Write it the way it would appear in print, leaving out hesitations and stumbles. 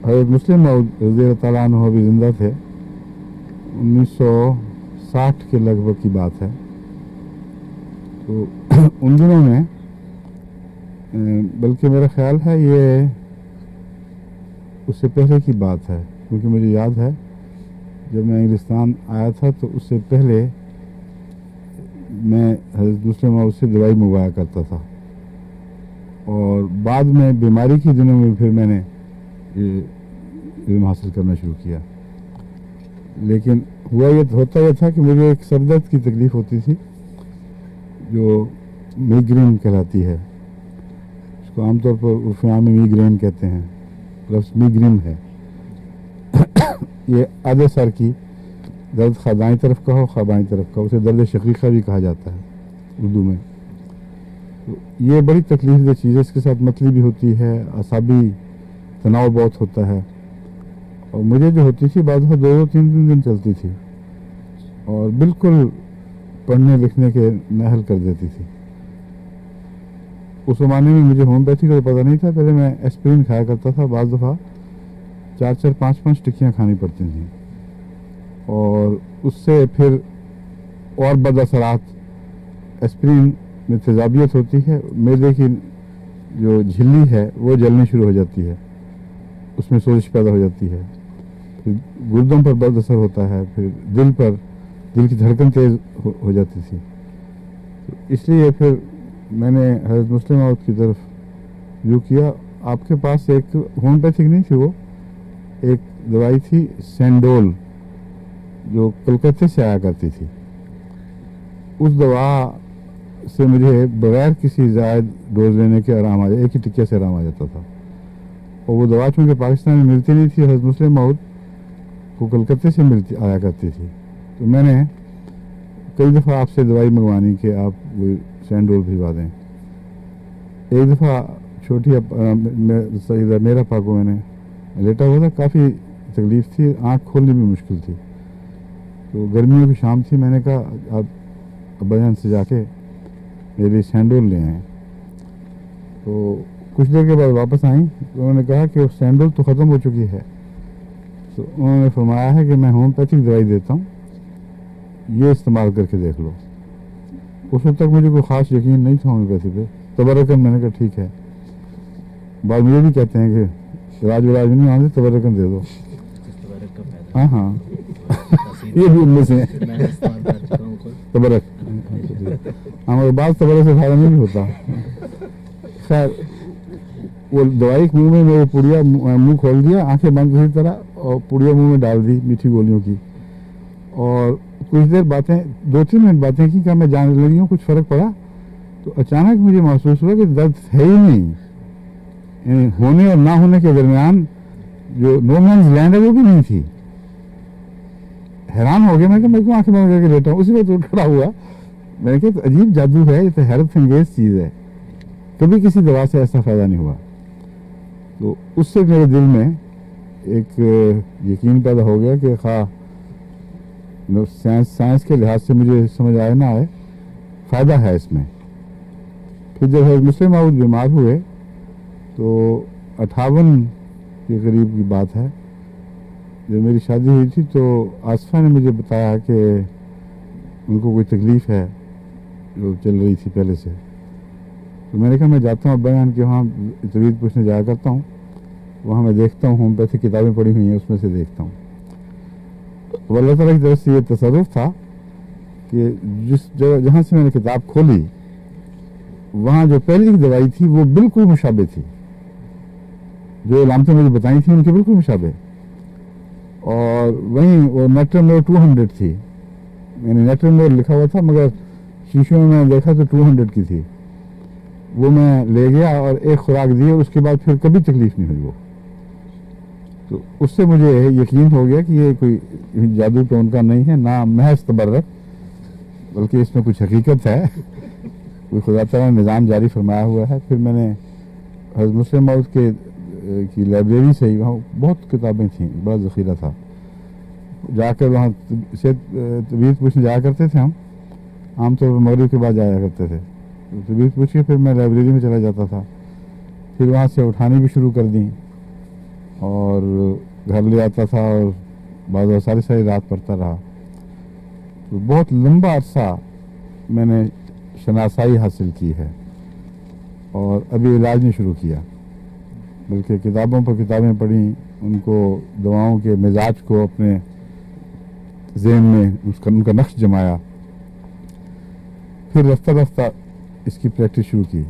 हज़रत मुस्लिम मऊद रज़ी अल्लाह ताला अन्हु अभी ज़िंदा थे। 1960 के लगभग की बात है। तो उन दिनों में बल्कि मेरा ख्याल है ये उससे पहले की बात है, क्योंकि मुझे याद है जब मैं इंग्लिस्तान आया था तो उससे पहले मैं हज़रत मुस्लिम मऊद से दवाई मंगवाया करता था, और बाद में बीमारी के दिनों में फिर मैंने ये इल्म हासिल करना शुरू किया। लेकिन होता यह था कि मुझे एक सर दर्द की तकलीफ़ होती थी जो मिग्रेन कहलाती है। इसको आमतौर पर उर्फ़ आम में मिग्रेन कहते हैं, लफ्ज़ मिग्रेन है। ये आधे सर की दर्द खा दाएं तरफ का हो खा बाएं तरफ का, उसे दर्द शकीक़ा भी कहा जाता है उर्दू में। तो ये बड़ी तकलीफ़ दह चीज़ है, इसके साथ मतली भी होती है, असाबी तनाव बहुत होता है, और मुझे जो होती थी बाद में 2-3 दिन चलती थी और बिल्कुल पढ़ने लिखने के नाअहल कर देती थी। उस ज़माने में मुझे होम्योपैथी का पता नहीं था। पहले मैं एस्पिरिन खाया करता था, बाज़ दफ़ा 4-4, 5-5 टिक्कियाँ खानी पड़ती थीं, और उससे फिर और बद असरात। एस्पिरिन में तेज़ाबियत होती है, मैदे की जो झिल्ली है वो जलनी शुरू हो जाती है, उसमें सोजिश पैदा हो जाती है, फिर गुर्दों पर बद असर होता है, फिर दिल की धड़कन तेज़ हो जाती थी। तो इसलिए फिर मैंने हज़रत मुस्लिम मऊद की तरफ जो किया। आपके पास एक होम्योपैथिक नहीं थी, वो एक दवाई थी सैंडोल जो कलकत्ते से आया करती थी। उस दवा से मुझे बगैर किसी ज़ायद डोज लेने के आराम आ जाए, एक ही टिक्के से आराम आ जाता था। और वो दवा चूँकि पाकिस्तान में मिलती नहीं थी, हज़रत मुस्लिम मऊद को कलकत्ते से आया करती थी। तो मैंने कई दफ़ा आपसे दवाई मंगवानी कि आप वो सैंडोल भिजवा दें। एक दफ़ा छोटी सईदा मेरा पाको मैंने लेटा हुआ था, काफ़ी तकलीफ़ थी, आँख खोलनी भी मुश्किल थी। तो गर्मियों की शाम थी, मैंने कहा आप अब्बा जान से जाके मेरे लिए सैंडोल ले आए। तो कुछ देर के बाद वापस आई तो उन्होंने कहा कि वो सैंडोल तो ख़त्म हो चुकी है। तो उन्होंने फरमाया है कि मैं होम्योपैथिक दवाई देता हूँ, ये इस्तेमाल करके देख लो। उस वक्त तक मुझे कोई ख़ास यकीन नहीं था होम्योपैथी पे, तबर्रकन मैंने कहा ठीक है। बाद मुझे भी कहते हैं कि इलाज नहीं आने, तबर्रकन दे दो। हाँ हाँ ये भी उनमें से तबरक। हाँ, मगर बात तबरक से फ़ायदा नहीं होता। खैर वो दवाई मुँह में मेरे पुड़िया मुँह खोल दिया, आंखें बंद किसी तरह, और पुड़िया मुँह में डाल दी मीठी गोलियों की, और कुछ देर बातें 2-3 मिनट बातें की, क्या मैं जानने लगी हूँ कुछ फ़र्क पड़ा। तो अचानक मुझे महसूस हुआ कि दर्द है ही नहीं, होने और ना होने के दरमियान जो नो मैन्स लैंड है वो भी नहीं थी। हैरान हो गया, मैं क्यों आंखें बंद करके लेटा हूँ। उसी वक्त उठ खड़ा हुआ, मैंने कहा तो अजीब जादू है, ये तो हैरत अंगेज चीज़ है, कभी किसी दवा से ऐसा फ़ायदा नहीं हुआ। तो उससे मेरे दिल में एक यकीन पैदा हो गया कि खा साइंस के लिहाज से मुझे समझ आए ना आए, फ़ायदा है इसमें। फिर जब मुस्लिम मऊद बीमार हुए तो 58 के करीब की बात है, जब मेरी शादी हुई थी, तो आसफ़ा ने मुझे बताया कि उनको कोई तकलीफ़ है जो चल रही थी पहले से। तो मैंने कहा मैं जाता हूँ अब्बा जान के वहाँ तबीयत पूछने जाया करता हूँ, वहाँ मैं देखता हूँ होम्योपैथिक किताबें पढ़ी हुई हैं, उसमें से देखता हूँ। तो अल्लाह ताला की तरफ से ये तसर्रुफ़ था कि जिस जगह जहाँ से मैंने किताब खोली वहाँ जो पहली दवाई थी वो बिल्कुल मुशाबे थी, जो इलामतें मुझे बताई थी उनके बिल्कुल मुशाबे। और वहीं वो नेट्रेमोर 200 थी, मैंने नेट्रेमोर लिखा हुआ था मगर शीशों में मैंने देखा तो 200 की थी। वो मैं ले गया और एक खुराक दी, और उसके बाद फिर कभी तकलीफ़ नहीं हुई वो। तो उससे मुझे यकीन हो गया कि ये कोई जादू टोन का नहीं है, ना महज तबर्रक, बल्कि इसमें कुछ हकीकत है, कोई खुदा ताला ने निज़ाम जारी फरमाया हुआ है। फिर मैंने हज़रत मुस्लिम मऊद की लाइब्रेरी से ही, वहाँ बहुत किताबें थीं, बड़ा ज़ख़ीरा था, जाकर वहाँ से तबीयत पूछने जाया करते थे हम, आमतौर पर मगरिब के बाद जाया करते थे। तो तबीयत पूछ के फिर मैं लाइब्रेरी में चला जाता था, फिर वहाँ से उठानी भी शुरू कर दी, اور گھر لے آتا تھا اور بعض ساری ساری رات پڑھتا رہا. تو بہت لمبا عرصہ میں نے شناسائی حاصل کی ہے اور ابھی علاج نہیں شروع کیا، بلکہ کتابوں پر کتابیں پڑھیں، ان کو دواؤں کے مزاج کو اپنے ذہن میں ان کا نقش جمایا، پھر رفتہ رفتہ اس کی پریکٹس شروع کی.